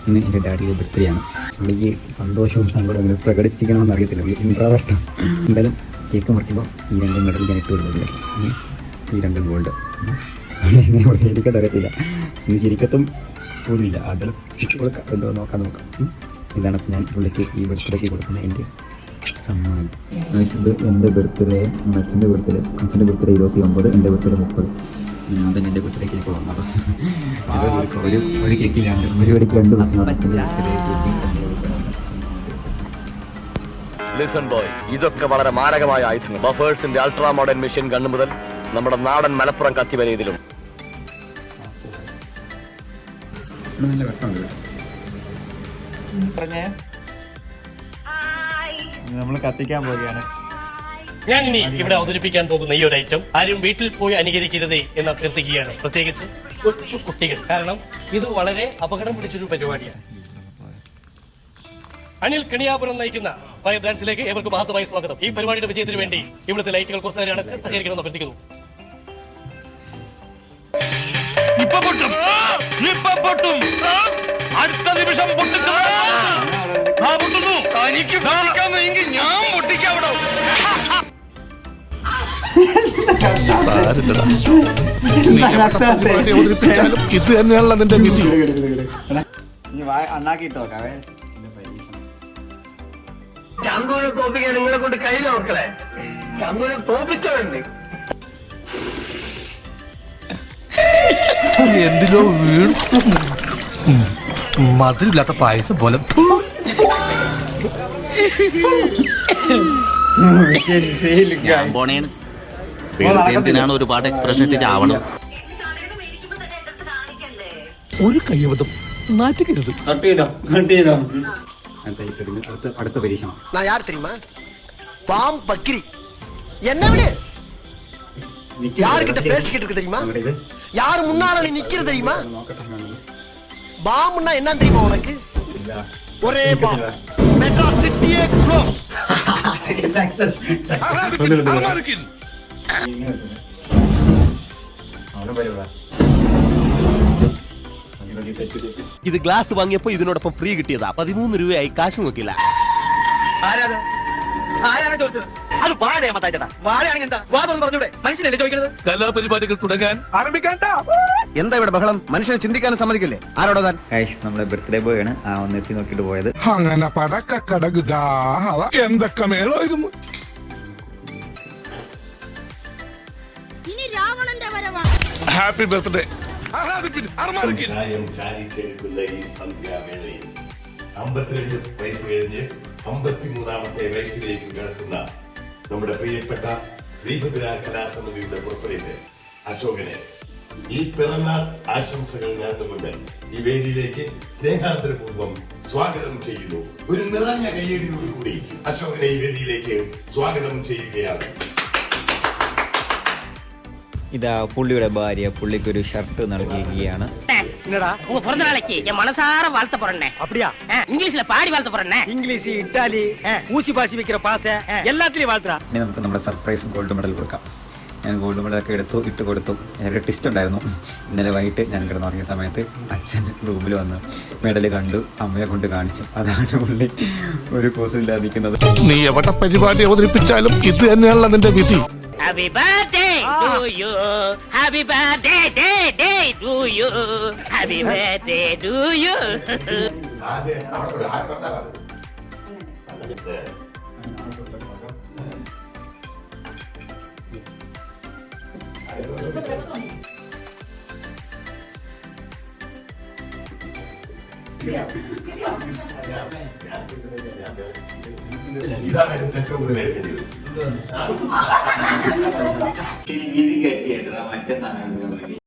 ഇന്ന് എൻ്റെ ഡാഡിയുടെ ബർത്ത്ഡേ ആണ്. പുള്ളിക്ക് സന്തോഷവും സങ്കടവും പ്രകടിപ്പിക്കണമെന്ന് അറിയത്തില്ല. ഇൻട്രോവേർട്ട്. എന്തായാലും കേക്ക് മുറിക്കുമ്പോൾ ഈ രണ്ട് മെഡൽ ഞാൻ ഇട്ട് കൊടുക്കില്ല. ഈ രണ്ട് ഗോൾഡ് എങ്ങനെ കൊടുക്കുക എനിക്കത് അറിയത്തില്ല. ഇന്ന് ശരിക്കത്തും പോലുമില്ല. അതെല്ലാം ചുറ്റി കൊടുക്കാം. എന്തോ നോക്കാം. ഇതാണ് ഞാൻ പുള്ളിക്ക് ഈ ബർത്ത്ഡേക്ക് കൊടുക്കുന്ന എൻ്റെ സമ്മാനം. ഇത് എൻ്റെ ബർത്ത്ഡേ, അച്ഛൻ്റെ ബർത്ത്ഡേ 29, എൻ്റെ ബർത്ത്ഡേ 30. അതന്നെ എൻ്റെ ബർത്ത്ഡേ കേക്ക് വന്നു. അപ്പോൾ ഒരു കേക്കിലാണ് ഒരു വടിക്ക് 2 ലിസൺ ബോയ്, ഇതൊക്കെ വളരെ മാരകമായ ആയുധങ്ങൾ. ബഫേഴ്സിന്റെ അൾട്രാ മോഡേൺ മെഷീൻ ഗണ്ണ് മുതൽ നമ്മുടെ നാടൻ മലപ്പുറം കത്തി വരെ ഇതിലും നല്ല വെട്ടമുണ്ട്. നമ്മൾ കത്തിക്കാൻ പോവുകയാണ്. ഞാൻ ഇനി ഇവിടെ അവതരിപ്പിക്കാൻ പോകുന്ന ഈ ഒരു ഐറ്റം ആരും വീട്ടിൽ പോയി അനുകരിക്കരുതേ എന്ന് അഭ്യർത്ഥിക്കുകയാണ്, പ്രത്യേകിച്ച് കൊച്ചു കുട്ടികൾ. കാരണം ഇത് വളരെ അപകടം പിടിച്ചൊരു പരിപാടിയാണ്. അനിൽ കണിയാപുരം നയിക്കുന്ന ഫയർ ഡാൻസിലേക്ക് ഏവർക്കും മഹത്വമായ സ്വാഗതം. ഈ പരിപാടിയുടെ വിജയത്തിന് വേണ്ടി ഇവിടുത്തെ ലൈറ്റുകൾ കുറച്ച് നേരം അടച്ച് സഹകരിക്കണമെന്ന് അഭ്യർത്ഥിക്കുന്നു. അടുത്ത നിമിഷം ഞാൻ പൊട്ടിക്കാവിടോ. ഇത് തന്നെയാണല്ലോ നിന്റെ വിധി. അണ്ണാക്കിട്ടോക്കാവേ. ചങ്കൂനെ തോപ്പിക്കാൻ നിങ്ങളെ കൊണ്ട് കഴിയില്ല മക്കളെ. ചങ്കൂനെ തോപ്പിച്ചോണ്ട് എന്തിലോ വീണ് മധുരമില്ലാത്ത പായസം പോലെ. എന്തിനാണ് ഒരുപാട് എക്സ്പ്രഷൻ ഇട്ട് ചാവണം? ഒരു കയ്യബദ്ധം നാറ്റിക്കരുത്. അടുത്ത പരീക്ഷണം. என்ன விடு, யாருக்கிட்ட பேசிக்கிட்டு இருக்கு தெரியுமா? யாரு முன்னால நீ நிக்கிறது தெரியுமா? பாம்னா என்ன தெரியுமா உனக்கு? ஒரே பாம். மெட்ராஸ் சிட்டியே க்ளோஸ். സക്സസ്. ഇത് ഗ്ലാസ് വാങ്ങിയപ്പോ ഇതിനോടൊപ്പം ഫ്രീ കിട്ടിയതാ. 13 രൂപയായി. കാശ് നോക്കില്ല. അത് മനുഷ്യനല്ലേ ചോദിക്കുന്നത്? കലാപരിപാടികൾ തുടങ്ങാൻ ആരംഭിക്കാൻ. എന്താ ഇവിടെ ബഹളം? മനുഷ്യനെ ചിന്തിക്കാനും സമ്മതിക്കില്ലേ? ആരോടോ താൻ? നമ്മുടെ ബർത്ത്ഡേ ബോയ് ആണ് ആ ഒന്നെത്തി നോക്കിട്ട് പോയത്. അങ്ങനെ പടക്കടകുതാ എന്തൊക്കെ മേളായിരുന്നു. Happy birthday. ചായം ചാരിച്ചെടുക്കുന്ന ഈ സന്ധ്യാവേളയിൽ 52 വയസ്സ് കഴിഞ്ഞ് 53ാമത്തെ വയസ്സിലേക്ക് കിടക്കുന്ന നമ്മുടെ പ്രിയപ്പെട്ട ശ്രീഭദ്ര കലാസമിതിയുടെ പ്രസിഡന്റ് അശോകനെ ഈ പിറന്നാൾ ആശംസകൾ നേർന്നുകൊണ്ട് ഈ വേദിയിലേക്ക് സ്നേഹാദരപൂർവ്വം സ്വാഗതം ചെയ്യുന്നു. ഒരു നിറഞ്ഞ കയ്യടിയോടുകൂടി അശോകനെ ഈ വേദിയിലേക്ക് സ്വാഗതം ചെയ്യുകയാണ്. ഇതാ പുള്ളിയുടെ ഭാര്യ പുള്ളിക്കൊരു ഷർട്ട് നൽകിയിരിക്കുകയാണ്. உங்க பிறந்த நாளைக்கு என் மனசார வாழ்த்த போறேன். அப்படியா? இங்கிலீஷ்ல பாடி வாழ்த்த போறேன். இங்கிலீஷ், இட்டாலி, ஊசி பாசி வைக்கிற பாச எல்லாத்துலயும் வாழ்த்துறா. ഇനി നമുക്ക് നമ്മുടെ സർപ്രൈസ് ഗോൾഡ് മെഡൽ കൊടുക്കാം. ഞാൻ ഗോൾഡ് മെഡലൊക്കെ ഇട്ട് കൊടുത്തു. ഒരു ടിസ്റ്റ് ഉണ്ടായിരുന്നു. ഇന്നലെ വൈകിട്ട് ഞാൻ കിടന്നുറങ്ങിയ സമയത്ത് അച്ഛൻ റൂമിൽ വന്ന് മെഡൽ കണ്ടു, അമ്മയെ കൊണ്ട് കാണിച്ചു. അതാണ് പുള്ളി ഒരു കോസില്ലാതിരിക്കുന്നത്. നീ എവിടെ പരിപാടി അവതരിപ്പിച്ചാലും ഇത് തന്നെയാണല്ലോ നിന്റെ വിധി. Happy birthday to you. Happy birthday to you. Happy birthday to you. ഇതാണ് ഏറ്റവും കൂടുതൽ എടുക്കേണ്ടത്. വിധി കെട്ടിയിട്ട് മറ്റേ സാധനം